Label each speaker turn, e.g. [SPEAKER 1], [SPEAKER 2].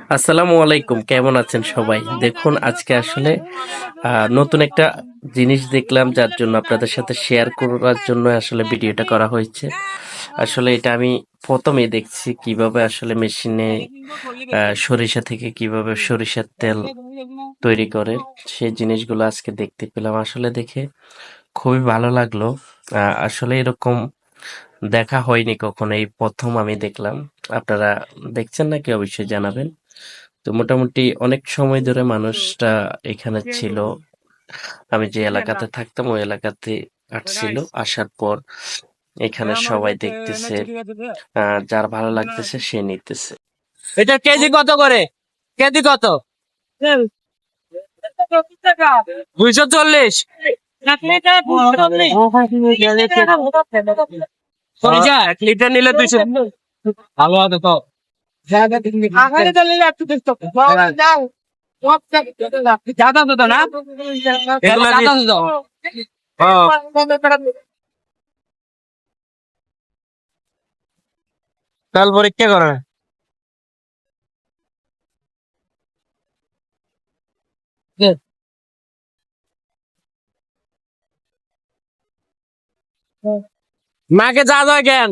[SPEAKER 1] আসসালামু আলাইকুম, কেমন আছেন সবাই? দেখুন, আজকে আসলে নতুন একটা জিনিস দেখলাম, যার জন্য আপনাদের সাথে শেয়ার করার জন্য আসলে ভিডিওটা করা হয়েছে। আসলে এটা আমি প্রথমেই দেখছি কিভাবে আসলে মেশিনে সরিষা থেকে কিভাবে সরিষার তেল তৈরি করে। সেই জিনিসগুলো আজকে দেখতে পেলাম, আসলে দেখে খুবই ভালো লাগলো। আসলে এরকম দেখা হয়নি কখনো, এই প্রথম আমি দেখলাম। আপনারা দেখছেন নাকি অবশ্যই জানাবেন। তো মোটামুটি অনেক সময় ধরে মানুষটা এখানে ছিল। আমি যে এলাকাতে থাকতাম ওই এলাকাতে আসছিল, আসার পর এখানে সবাই দেখতেছে, যার ভালো লাগতেছে সে নিতেছে।
[SPEAKER 2] এটা কেজি কত করে? কেজি কত? 240। সরিষা 1 লিটার নিলে 200। ভালো আছে তো। জাদা তো না, এগুলা জাদা তো। কাল পরীক্ষা করে। মাকে যা যায় জ্ঞান।